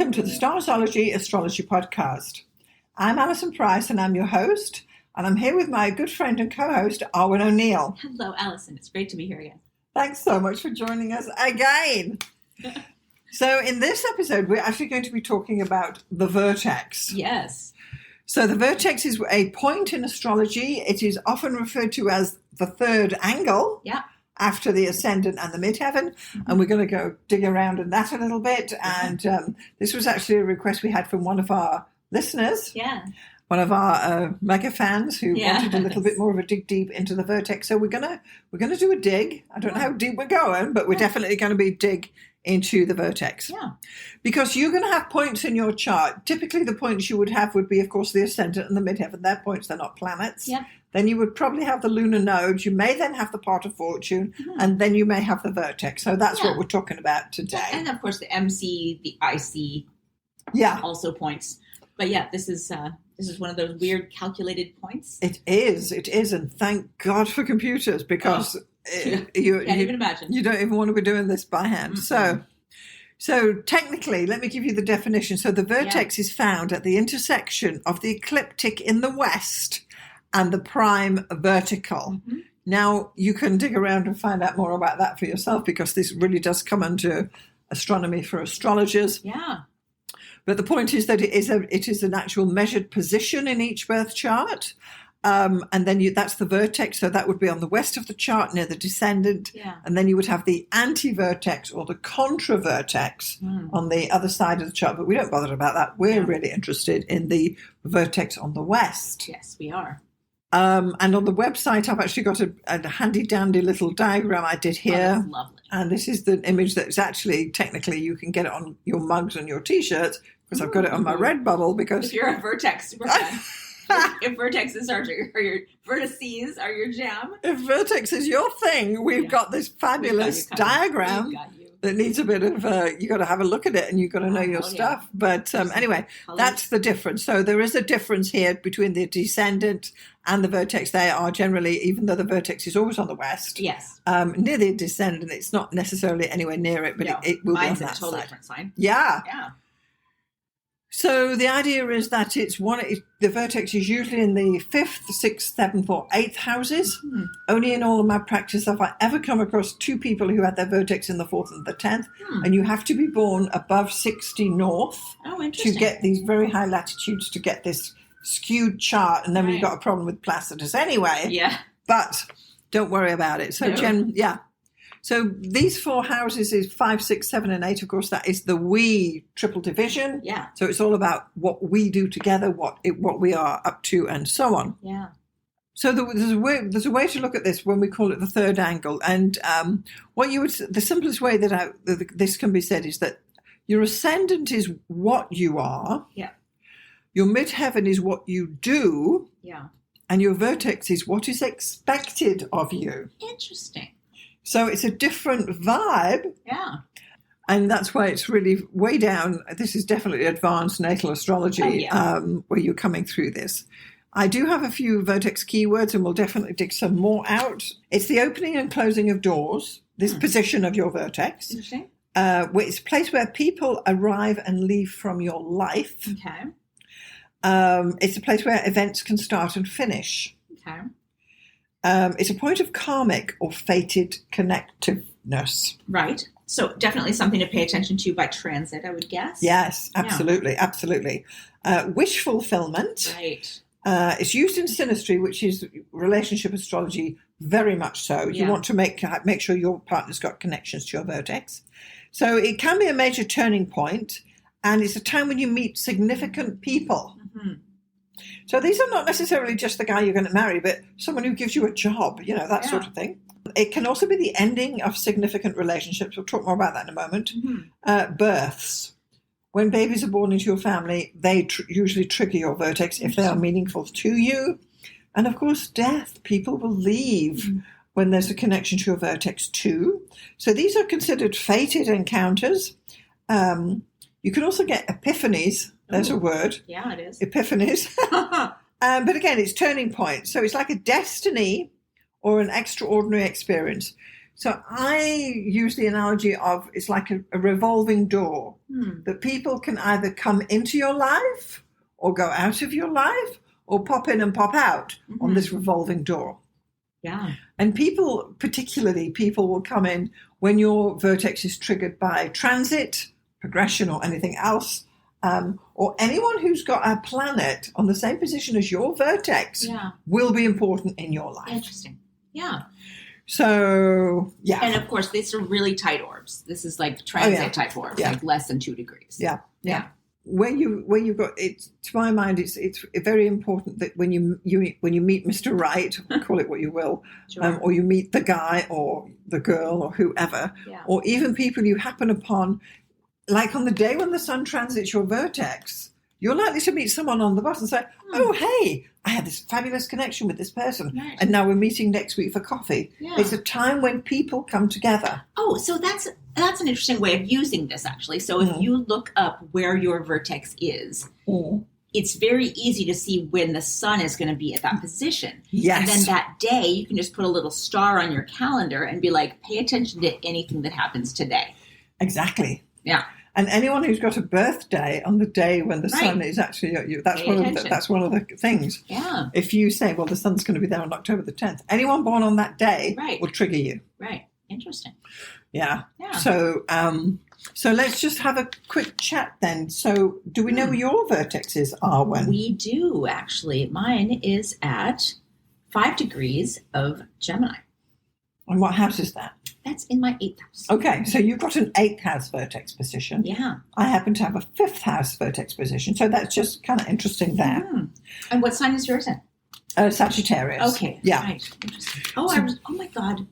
Welcome to the Starzology Astrology Podcast. I'm Alison Price and I'm your host, and I'm here with my good friend and co-host, Arwynne O'Neill. Hello, Alison. It's great to be here again. Thanks so much for joining us again. So in this episode, we're actually going to be talking about the VERTEX. Yes. So the VERTEX is a point in astrology. It is often referred to as the third angle. Yeah. After the ascendant and the midheaven, and we're going to go dig around in that a little bit. And this was actually a request we had from one of our listeners, one of our mega fans who wanted a little bit more of a dig deep into the VERTEX. So we're gonna do a dig. I don't know how deep we're going, but we're definitely going to be dig into the VERTEX. Yeah. Because you're going to have points in your chart. Typically, the points you would have would be, of course, the ascendant and the midheaven. They're points; they're not planets. Yeah. Then you would probably have the lunar nodes. You may then have the part of fortune, and then you may have the VERTEX. So that's what we're talking about today. And of course, the MC, the IC, also points. But this is one of those weird calculated points. It is, and thank God for computers because you can't even imagine. You don't even want to be doing this by hand. Mm-hmm. So technically, let me give you the definition. So the VERTEX is found at the intersection of the ecliptic in the west and the prime vertical. Mm-hmm. Now, you can dig around and find out more about that for yourself because this really does come under astronomy for astrologers. Yeah. But the point is that it is an actual measured position in each birth chart. And then that's the VERTEX. So that would be on the west of the chart near the descendant. Yeah. And then you would have the anti-VERTEX or the contra-VERTEX on the other side of the chart. But we don't bother about that. We're really interested in the VERTEX on the west. Yes, we are. And on the website, I've actually got a handy-dandy little diagram I did here. Oh, that's lovely. And this is the image that's actually, technically, you can get it on your mugs and your T-shirts because I've got it on my Redbubble because... If you're a VERTEX super fan. If vertexes are your vertices are your jam. If VERTEX is your thing, we've got this fabulous diagram that needs a bit of, you got to have a look at it and you've got to know your stuff. Yeah. But anyway, that's the difference. So there is a difference here between the descendant and the VERTEX. They are generally, even though the VERTEX is always on the west, near the descendant, it's not necessarily anywhere near it, but it will be on that a totally side. Different sign. Yeah. Yeah. So the idea is that the VERTEX is usually in the 5th, 6th, 7th, or 8th houses. Only in all of my practice have I ever come across two people who had their VERTEX in the 4th and the 10th. And you have to be born above 60 north to get these very high latitudes to get this skewed chart. And then we've got a problem with Placidus anyway. Yeah. But don't worry about it. So So these four houses is 5, 6, 7, and 8. Of course, that is the we triple division. Yeah. So it's all about what we do together, what we are up to, and so on. Yeah. So there's a way to look at this when we call it the third angle. And the simplest way that this can be said is that your ascendant is what you are. Yeah. Your midheaven is what you do. Yeah. And your VERTEX is what is expected of you. Interesting. So it's a different vibe. Yeah. And that's why it's really way down. This is definitely advanced natal astrology where you're coming through this. I do have a few VERTEX keywords and we'll definitely dig some more out. It's the opening and closing of doors, this position of your VERTEX. Interesting. It's a place where people arrive and leave from your life. Okay. It's a place where events can start and finish. Okay. It's a point of karmic or fated connectiveness. Right. So definitely something to pay attention to by transit, I would guess. Yes, absolutely, absolutely. Wish fulfillment. Right. It's used in synastry, which is relationship astrology, very much so. You want to make sure your partner's got connections to your VERTEX. So it can be a major turning point, and it's a time when you meet significant people. Mm-hmm. So these are not necessarily just the guy you're going to marry, but someone who gives you a job, that sort of thing. It can also be the ending of significant relationships. We'll talk more about that in a moment. Mm-hmm. Births. When babies are born into your family, they usually trigger your VERTEX if they are meaningful to you. And of course, death. People will leave when there's a connection to your VERTEX too. So these are considered fated encounters. You can also get epiphanies. There's a word. Yeah, it is. Epiphanies. But again, it's turning points. So it's like a destiny or an extraordinary experience. So I use the analogy of it's like a revolving door that people can either come into your life or go out of your life or pop in and pop out on this revolving door. Yeah. And people, particularly people will come in when your vertex is triggered by transit, progression, or anything else, or anyone who's got a planet on the same position as your vertex will be important in your life. Interesting. Yeah. So, yeah. And of course, these are really tight orbs. This is like transit type orbs, like less than 2 degrees. Yeah. When you've got it, to my mind, it's very important that when you meet Mr. Right, call it what you will, or you meet the guy or the girl or whoever, or even people you happen upon, like on the day when the sun transits your vertex, you're likely to meet someone on the bus and say, "Oh, hey, I had this fabulous connection with this person, and now we're meeting next week for coffee." Yeah. It's a time when people come together. Oh, so that's an interesting way of using this, actually. So if you look up where your vertex is, it's very easy to see when the sun is going to be at that position. Yes. And then that day, you can just put a little star on your calendar and be like, pay attention to anything that happens today. Exactly. Yeah. And anyone who's got a birthday on the day when the sun is actually, that's one of the things. Yeah. If you say, well, the sun's going to be there on October the 10th, anyone born on that day will trigger you. Right. Interesting. Yeah. So let's just have a quick chat then. So do we know where your vertex is, Arwynne? We do, actually. Mine is at 5 degrees of Gemini. And what house is that? That's in my 8th house. Okay, so you've got an 8th house vertex position. Yeah. I happen to have a 5th house vertex position, so that's just kind of interesting there. And what sign is yours in? Sagittarius. Okay. Yeah. Right. Interesting. Oh, oh my God.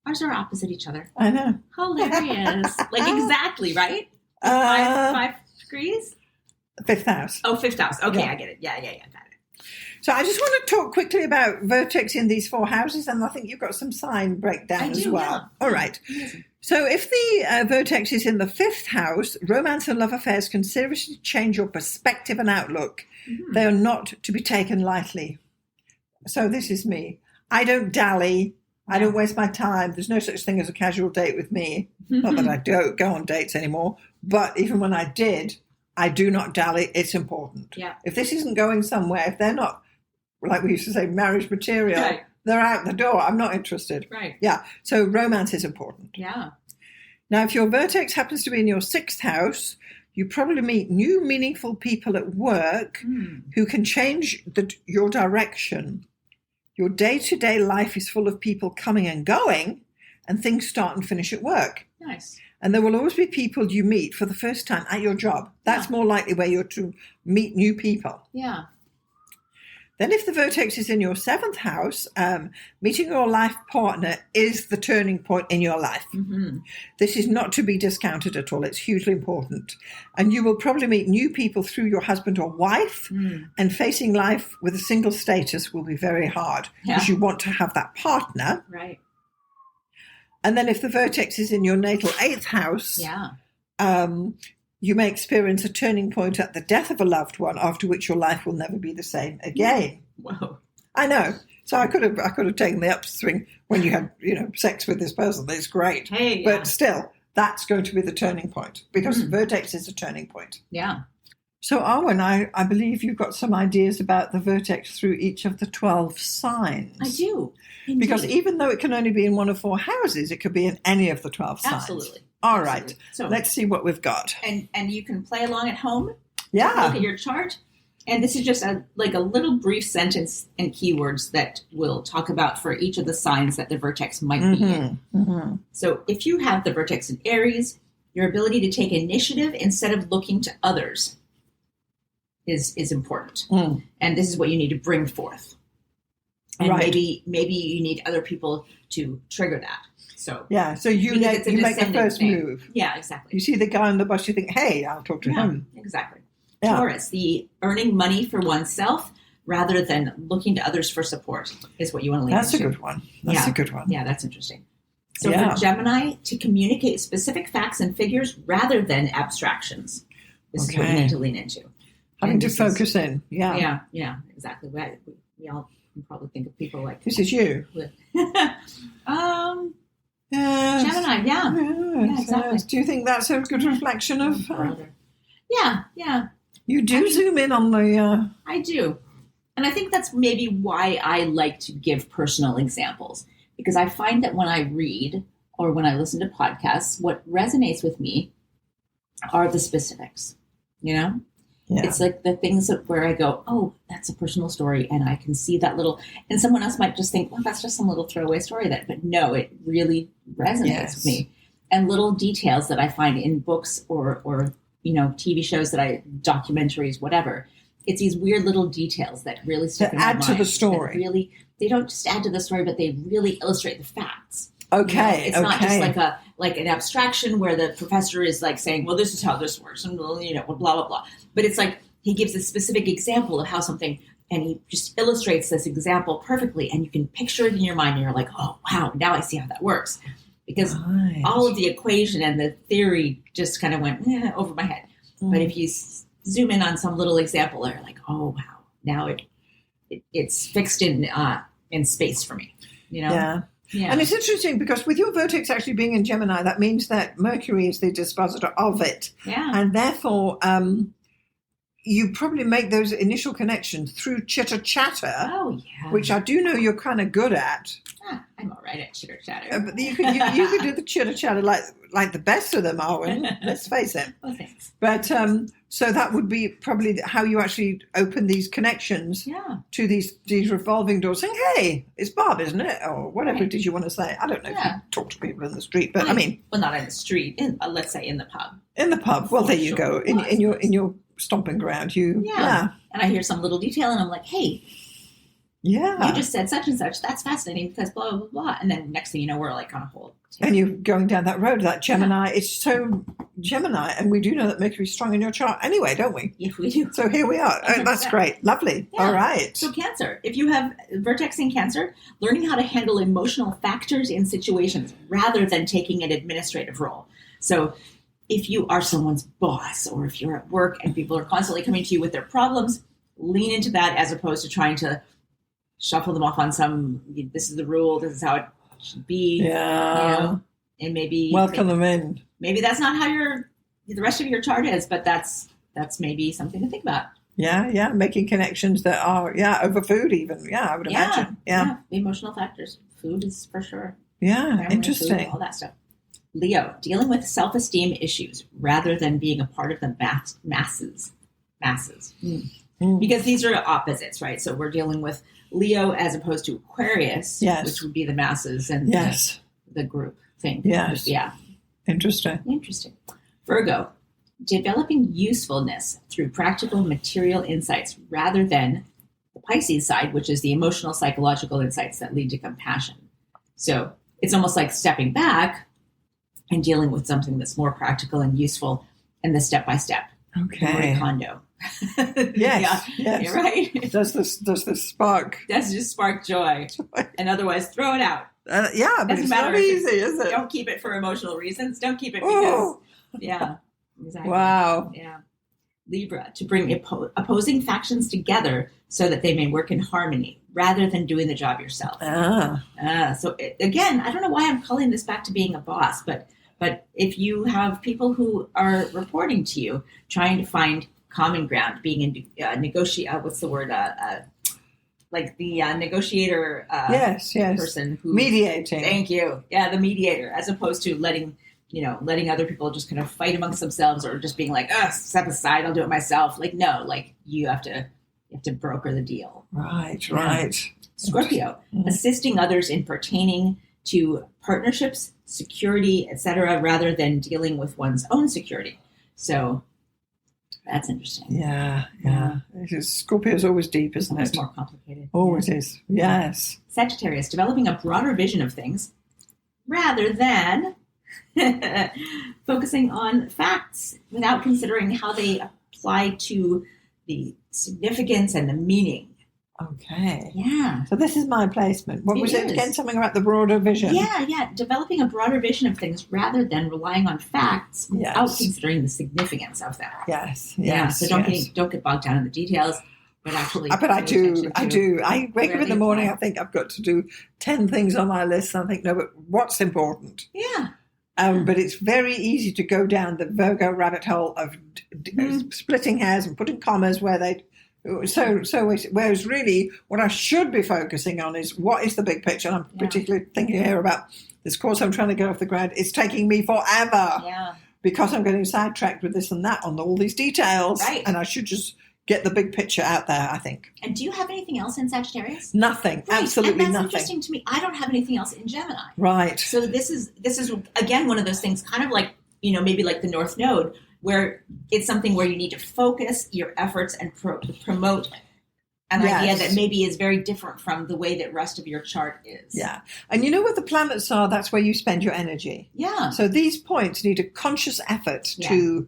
Ours are opposite each other. I know. Hilarious. Like exactly, right? 5 degrees? 5th house. Oh, 5th house. Okay, I get it. Yeah, got it. So I just want to talk quickly about vertex in these 4 houses, and I think you've got some sign breakdown as well. Yeah. All right. Amazing. So if the vertex is in the 5th house, romance and love affairs can seriously change your perspective and outlook. They are not to be taken lightly. So this is me. I don't dally. I don't waste my time. There's no such thing as a casual date with me. Not that I don't go on dates anymore, but even when I did, I do not dally. It's important. Yeah. If this isn't going somewhere, if they're not, like we used to say, marriage material, they're out the door. I'm not interested. Right. Yeah. So romance is important. Yeah. Now, if your vertex happens to be in your 6th house, you probably meet new meaningful people at work who can change your direction. Your day-to-day life is full of people coming and going, and things start and finish at work. Nice. And there will always be people you meet for the first time at your job. That's more likely where you're to meet new people. Yeah. Then if the vertex is in your 7th house, meeting your life partner is the turning point in your life. This is not to be discounted at all. It's hugely important. And you will probably meet new people through your husband or wife, and facing life with a single status will be very hard because you want to have that partner. Right. And then if the vertex is in your natal 8th house, you may experience a turning point at the death of a loved one, after which your life will never be the same again. Whoa. I know. So I could have taken the upswing when you had, sex with this person. It's great. Hey, but still, that's going to be the turning point because vertex is a turning point. Yeah. So, Arwynne, I believe you've got some ideas about the vertex through each of the 12 signs. I do. Indeed. Because even though it can only be in one of 4 houses, it could be in any of the 12 signs. Absolutely. All right. So let's see what we've got. And you can play along at home. Yeah. Look at your chart. And this is just a little brief sentence and keywords that we'll talk about for each of the signs that the vertex might be in. So if you have the vertex in Aries, your ability to take initiative instead of looking to others is important. And this is what you need to bring forth. And maybe you need other people to trigger that. So so you make the first move. Yeah, exactly. You see the guy on the bus, you think, hey, I'll talk to him. Exactly. Yeah. Taurus, the earning money for oneself rather than looking to others for support is what you want to lean into. That's a good one. That's a good one. Yeah, that's interesting. So for Gemini, to communicate specific facts and figures rather than abstractions. This is what you need to lean into. Having to focus in. Yeah, exactly. We all can probably think of people like... This is you. Yes. Gemini, yeah, exactly. Yes. Do you think that's a good reflection of... Yeah. You do zoom in on the... I do. And I think that's maybe why I like to give personal examples. Because I find that when I read or when I listen to podcasts, what resonates with me are the specifics, Yeah. It's like the things where I go, oh, that's a personal story. And I can see that little, and someone else might just think, well, that's just some little throwaway story but no, it really resonates with me. And little details that I find in books or TV shows documentaries, whatever. It's these weird little details that really stick in my mind. Add to the story. Really, they don't just add to the story, but they really illustrate the facts. Okay. It's not just like an abstraction where the professor is like saying, well, this is how this works, and blah, blah, blah. But it's like he gives a specific example of how something, and he just illustrates this example perfectly, and you can picture it in your mind, and you're like, oh, wow, now I see how that works. Because all of the equation and the theory just kind of went over my head. But if you zoom in on some little example, you're like, oh, wow, now it's fixed in space for me, Yeah. And it's interesting because with your vertex actually being in Gemini, that means that Mercury is the dispositor of it. Yeah. And therefore, you probably make those initial connections through chitter-chatter. Oh, yeah. Which I do know you're kind of good at. I'm all right at chitter-chatter. But you could do the chitter-chatter like the best of them, Arwynne. Let's face it. Oh, thanks. But so that would be probably how you actually open these connections to these revolving doors, saying, hey, it's Bob, isn't it? Or whatever it is you want to say. I don't know if you talk to people in the street, but I mean... Well, not in the street. Let's say in the pub. In the pub. Well, there you go. In your stomping ground. Yeah. And I hear some little detail and I'm like, hey... Yeah. You just said such and such. That's fascinating because blah, blah, blah. And then next thing you know, we're like on a whole table. And you're going down that road, that Gemini. It's so Gemini. And we do know that Mercury's strong in your chart anyway, don't we? Yes, we do. So here we are. Oh, that's great. Lovely. Yeah. All right. So Cancer. If you have vertex in Cancer, learning how to handle emotional factors in situations rather than taking an administrative role. So if you are someone's boss or if you're at work and people are constantly coming to you with their problems, lean into that as opposed to trying to shuffle them off on this is the rule, this is how it should be. Yeah. And maybe welcome them in. Maybe that's not how the rest of your chart is, but that's maybe something to think about. Yeah. Making connections that are, over food even. Yeah, I would imagine. Yeah. The emotional factors. Food is for sure. Yeah, Family, interesting. Food, all that stuff. Leo, dealing with self-esteem issues rather than being a part of the masses. Because these are opposites, right? So we're dealing with Leo as opposed to Aquarius, which would be the masses and the group thing. Yes. Yeah. Interesting. Virgo, developing usefulness through practical material insights rather than the Pisces side, which is the emotional, psychological insights that lead to compassion. So it's almost like stepping back and dealing with something that's more practical and useful and the step-by-step. Okay. Marie Kondo. Yes. You're right. Does this spark? Does just spark joy. And otherwise throw it out. But it's not easy, is it? Don't keep it for emotional reasons. Don't keep it because, exactly. Wow. Yeah. Libra, to bring opposing factions together so that they may work in harmony rather than doing the job yourself. So again, I don't know why I'm calling this back to being a boss, but if you have people who are reporting to you, trying to find common ground, being a negotiator, what's the word? Like the negotiator person who mediating. Thank you. Yeah, the mediator, as opposed to letting other people just kind of fight amongst themselves or just being like, step aside, I'll do it myself. Like, no, like you have to broker the deal. Right. Scorpio, assisting others in pertaining to partnerships, security, etc., rather than dealing with one's own security. So that's interesting. Yeah. Scorpio is always deep, isn't it? It's more complicated. Always is. Yes. Sagittarius, developing a broader vision of things rather than focusing on facts without considering how they apply to the significance and the meaning. Okay. Yeah. So this is my placement. What was it again? Something about the broader vision. Yeah. Developing a broader vision of things rather than relying on facts without considering the significance of them. Yes. So don't get bogged down in the details. but actually. But I do. I wake up in the morning, apply. I think I've got to do 10 things on my list. And I think, no, but what's important? Yeah. But it's very easy to go down the Virgo rabbit hole of splitting hairs and putting commas where they. Whereas really what I should be focusing on is what is the big picture. And I'm particularly thinking here about this course I'm trying to get off the ground. It's taking me forever because I'm getting sidetracked with this and that on all these details. Right. And I should just get the big picture out there, I think. And do you have anything else in Sagittarius? Nothing. Right. Absolutely and that's nothing. Interesting to me. I don't have anything else in Gemini. Right. So this is again one of those things, kind of like, maybe like the North Node, where it's something where you need to focus your efforts and promote an idea that maybe is very different from the way that rest of your chart is. Yeah. And you know what the planets are? That's where you spend your energy. Yeah. So these points need a conscious effort to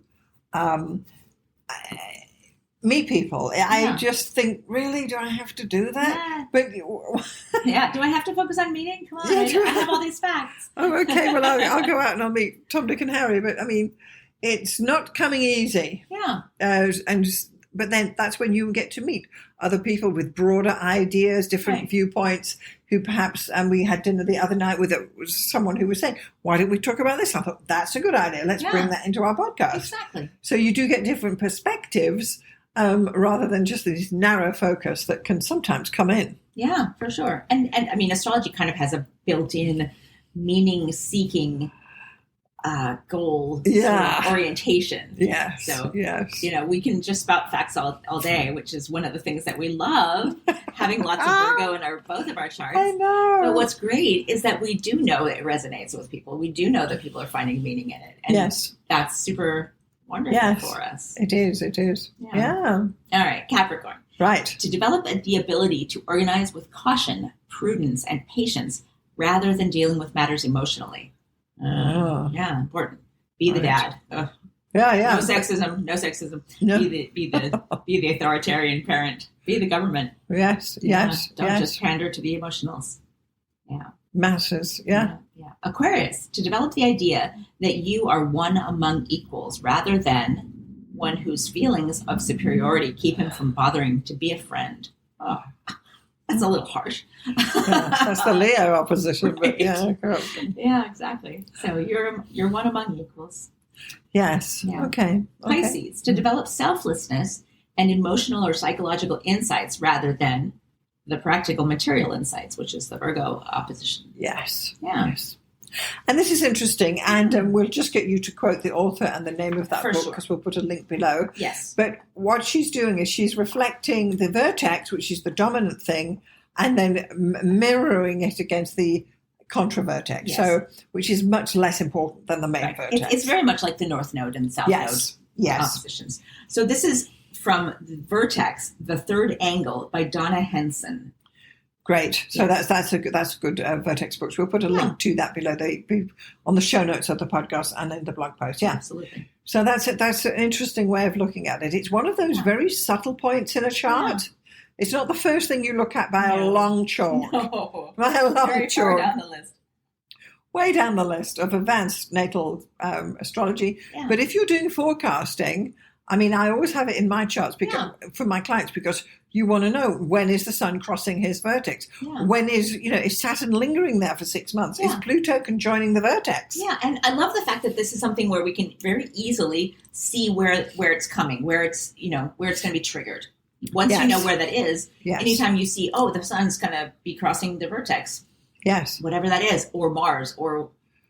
meet people. I just think, really, do I have to do that? Yeah. But do I have to focus on meeting? Come on, I have all these facts. Oh, okay. Well, I'll go out and I'll meet Tom, Dick, and Harry. But I mean, it's not coming easy. Yeah. But then that's when you get to meet other people with broader ideas, different viewpoints, who perhaps, and we had dinner the other night with someone who was saying, why don't we talk about this? I thought, that's a good idea. Let's bring that into our podcast. Exactly. So you do get different perspectives rather than just this narrow focus that can sometimes come in. Yeah, for sure. And I mean, astrology kind of has a built-in meaning-seeking goal orientation. Yes. So, we can just spout facts all day, which is one of the things that we love, having lots of Virgo in both of our charts. I know. But what's great is that we do know it resonates with people. We do know that people are finding meaning in it. And that's super wonderful for us. It is. Yeah. All right, Capricorn. Right. To develop the ability to organize with caution, prudence, and patience rather than dealing with matters emotionally. Yeah, important. Be the dad. Ugh. Yeah. No sexism. No. Be the authoritarian parent. Be the government. Yes. Don't just pander to the emotionals. Yeah. Masses. Yeah. Aquarius, to develop the idea that you are one among equals rather than one whose feelings of superiority keep him from bothering to be a friend. Oh, that's a little harsh. That's the Leo opposition, but yeah, exactly. So you're one among equals. Yes. Yeah. Okay. Pisces, to develop selflessness and emotional or psychological insights rather than the practical material insights, which is the Virgo opposition. Yes. Yeah. Yes. And this is interesting, and we'll just get you to quote the author and the name of that book because we'll put a link below. Yes. But what she's doing is she's reflecting the vertex, which is the dominant thing, and then mirroring it against the contra-vertex, which is much less important than the main vertex. It's very much like the North Node and the South Node oppositions. So this is from the Vertex, The Third Angle by Donna Henson. Great. So that's a good Vertex book. So we'll put a link to that below. They be on the show notes of the podcast and in the blog post. Yeah, absolutely. So that's an interesting way of looking at it. It's one of those very subtle points in a chart. Yeah. It's not the first thing you look at by a long chalk. No, by a long very chalk. Far down the list. Way down the list of advanced natal astrology. Yeah. But if you're doing forecasting, I mean, I always have it in my charts for my clients because you want to know when is the sun crossing his vertex? Yeah. When is Saturn lingering there for 6 months? Yeah. Is Pluto conjoining the vertex? Yeah, and I love the fact that this is something where we can very easily see where it's coming, where it's where it's going to be triggered. Once you know where that is, anytime you see, the sun's going to be crossing the vertex, whatever that is, or Mars, or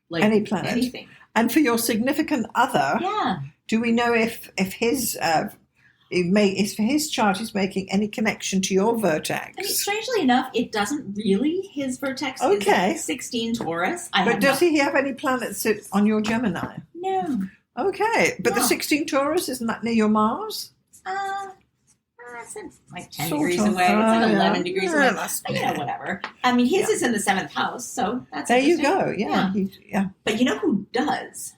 like any planet, anything. And for your significant other, do we know if his his chart is making any connection to your vertex? I mean, strangely enough, it doesn't really. His vertex is 16 Taurus. But does he have any planets sit on your Gemini? No. Okay, but the 16 Taurus, isn't that near your Mars? It's like 10 degrees away. It's like 11 degrees away. But, whatever. I mean, his is in the 7th house, so that's there you go. Yeah. But you know who does?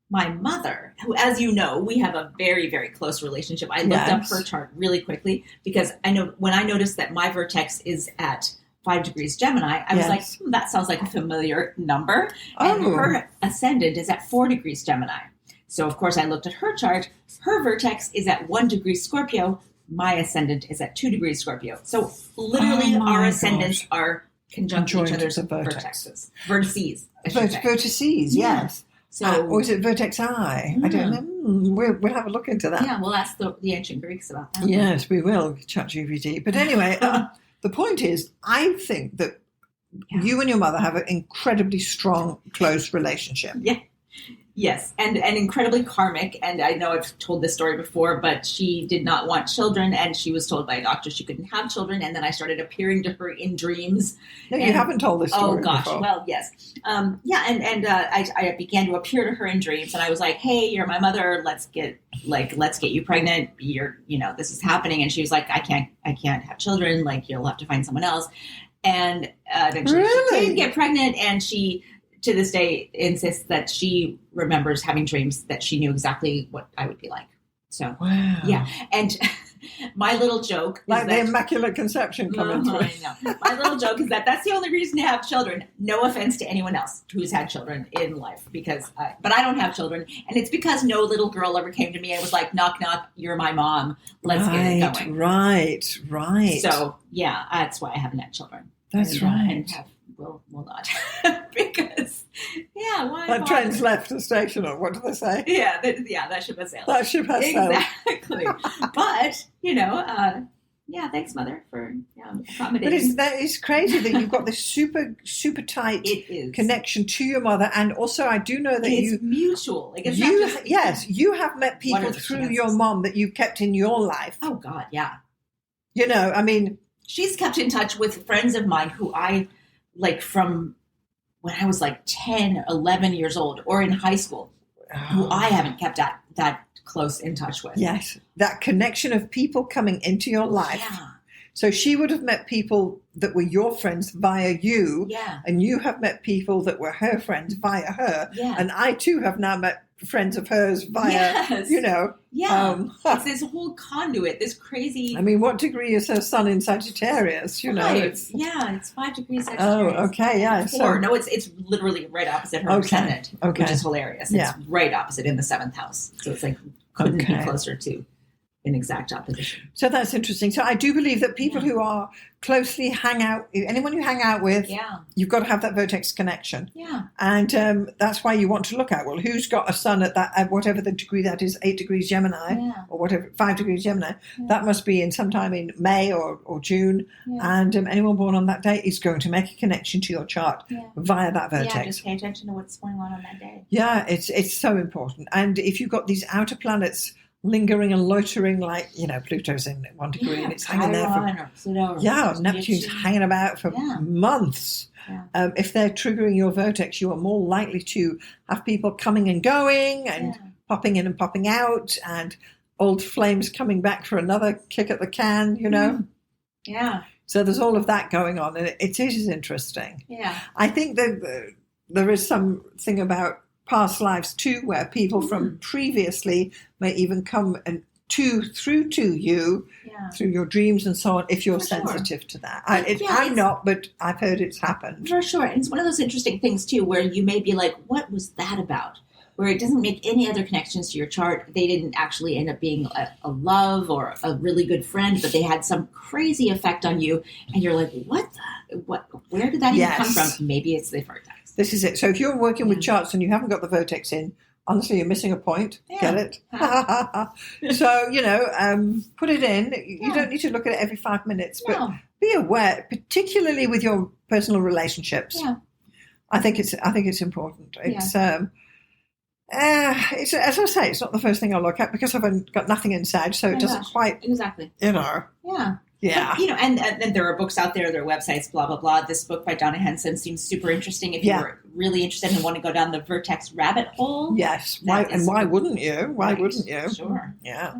My mother, who, as you know, we have a very, very close relationship. I looked up her chart really quickly because I know when I noticed that my vertex is at 5 degrees Gemini, I was like, that sounds like a familiar number. And her ascendant is at 4 degrees Gemini. So, of course, I looked at her chart. Her vertex is at 1 degree Scorpio. my ascendant is at 2 degrees Scorpio. So literally our ascendants are conjunct each other's vertexes. Vertices, I should say. Vertices, yes. So, or is it vertex I? I don't know. We'll have a look into that. Yeah, we'll ask the ancient Greeks about that. Yes, we will, ChatGPT. But anyway, the point is, I think that you and your mother have an incredibly strong, close relationship. Yeah. Yes, and incredibly karmic. And I know I've told this story before, but she did not want children, and she was told by a doctor she couldn't have children. And then I started appearing to her in dreams. No, you haven't told this story. Oh gosh, before. Well, yes, I began to appear to her in dreams, and I was like, "Hey, you're my mother. Let's get you pregnant. This is happening." And she was like, "I can't have children. Like, you'll have to find someone else." And then she did get pregnant, and she, to this day, insists that she remembers having dreams that she knew exactly what I would be like. So, yeah. And my little joke is the Immaculate Conception coming through. I know. My little joke is that that's the only reason to have children. No offense to anyone else who's had children in life, but I don't have children. And it's because no little girl ever came to me and was like, knock, knock, you're my mom. Let's get it going. Right. So, yeah, that's why I haven't had children. That's right. And will not. Because, why? That train's left the station, or what do they say? Yeah, that ship has sailed. That ship has sailed. Exactly. But, thanks, Mother, for accommodating. But it's crazy that you've got this super, super tight connection to your mother. And also, I do know that it's mutual. Like, you have met people through your mom that you've kept in your life. Oh, God, yeah. She's kept in touch with friends of mine who I, from when I was 10, 11 years old, or in high school, who I haven't kept that close in touch with. Yes, that connection of people coming into your life. Yeah. So she would have met people that were your friends via you, and you have met people that were her friends via her, and I too have now met friends of hers via, it's this whole conduit, this crazy. What degree is her son in Sagittarius? It's 5 degrees Sagittarius. Oh, okay, yeah. 4. No, it's literally right opposite her ascendant, which is hilarious. It's right opposite in the 7th house, so it's couldn't be closer to in exact opposition. So that's interesting. So I do believe that people who are closely anyone you hang out with, you've got to have that vertex connection. Yeah. And that's why you want to look at, who's got a sun at whatever the degree that is, 8 degrees Gemini, or whatever, 5 degrees Gemini. Yeah. That must be in sometime in May or June. Yeah. And anyone born on that day is going to make a connection to your chart via that vertex. Yeah, just pay attention to what's going on that day. Yeah, it's so important. And if you've got these outer planets lingering and loitering, Pluto's in 1 degree and it's hanging there for Neptune's hanging about for months. If they're triggering your vertex, you are more likely to have people coming and going and popping in and popping out, and old flames coming back for another kick at the can, So there's all of that going on, and it is interesting. I think that there is something about past lives too, where people from previously may even come through to you through your dreams and so on, if you're sensitive to that. I'm not, but I've heard it's happened. For sure. And it's one of those interesting things too, where you may be like, what was that about? Where it doesn't make any other connections to your chart. They didn't actually end up being a love or a really good friend, but they had some crazy effect on you. And you're like, where did that even come from? Maybe it's the vertex. This is it. So if you're working with charts and you haven't got the vertex in, honestly, you're missing a point. Get it? So, put it in. You don't need to look at it every 5 minutes, but be aware, particularly with your personal relationships. Yeah. I think it's important. It's as I say, it's not the first thing I look at because I've got nothing in Sag, so it doesn't quite Yeah. And then there are books out there, there are websites, blah, blah, blah. This book by Donna Henson seems super interesting if you're really interested and want to go down the vertex rabbit hole. Yes. Why wouldn't you? Why wouldn't you? Sure. Yeah.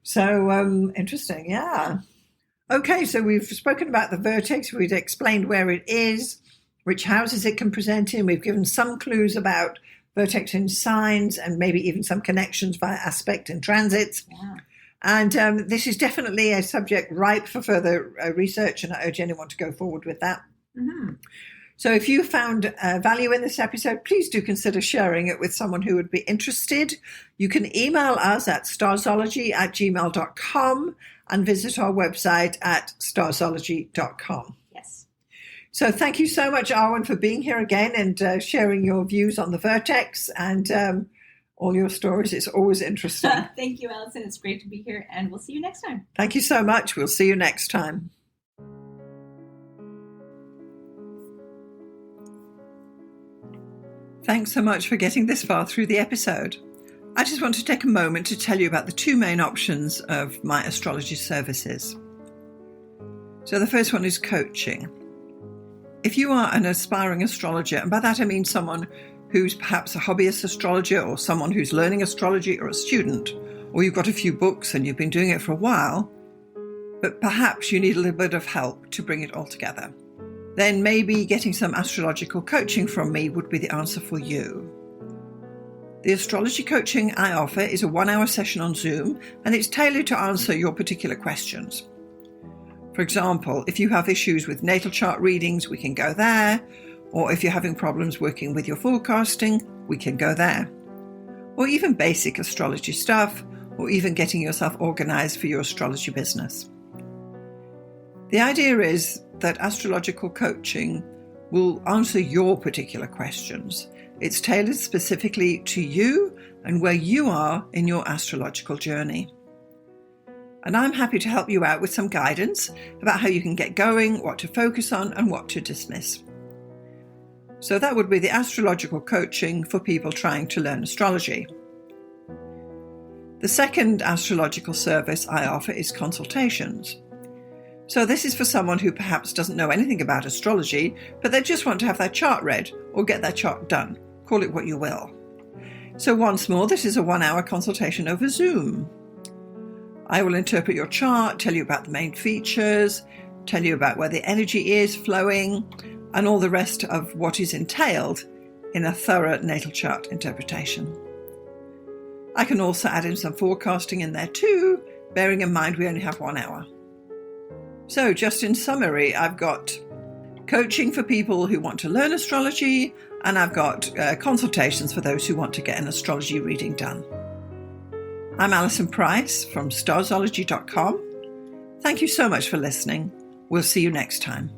So interesting. Yeah. Okay. So we've spoken about the vertex. We've explained where it is, which houses it can present in. We've given some clues about vertex in signs and maybe even some connections via aspect and transits. Yeah. And this is definitely a subject ripe for further research, and I urge anyone to go forward with that. Mm-hmm. So if you found value in this episode, please do consider sharing it with someone who would be interested. You can email us at starzology@gmail.com, and visit our website at starzology.com. Yes. So thank you so much, Arwynne, for being here again and sharing your views on the VERTEX and all your stories. It's always interesting. Thank you, Alison. It's great to be here, and we'll see you next time. Thank you so much. We'll see you next time. Thanks so much for getting this far through the episode. I just want to take a moment to tell you about the two main options of my astrology services. So the first one is coaching. If you are an aspiring astrologer, and by that I mean someone who's perhaps a hobbyist astrologer or someone who's learning astrology or a student, or you've got a few books and you've been doing it for a while, but perhaps you need a little bit of help to bring it all together, then maybe getting some astrological coaching from me would be the answer for you. The astrology coaching I offer is a 1-hour session on Zoom, and it's tailored to answer your particular questions. For example, if you have issues with natal chart readings, we can go there. Or if you're having problems working with your forecasting, we can go there. Or even basic astrology stuff, or even getting yourself organized for your astrology business. The idea is that astrological coaching will answer your particular questions. It's tailored specifically to you and where you are in your astrological journey. And I'm happy to help you out with some guidance about how you can get going, what to focus on, and what to dismiss. So that would be the astrological coaching for people trying to learn astrology. The second astrological service I offer is consultations. So this is for someone who perhaps doesn't know anything about astrology, but they just want to have their chart read or get their chart done. Call it what you will. So once more, this is a 1-hour consultation over Zoom. I will interpret your chart, tell you about the main features, tell you about where the energy is flowing, and all the rest of what is entailed in a thorough natal chart interpretation. I can also add in some forecasting in there too, bearing in mind we only have 1 hour. So just in summary, I've got coaching for people who want to learn astrology, and I've got consultations for those who want to get an astrology reading done. I'm Alison Price from Starzology.com. Thank you so much for listening. We'll see you next time.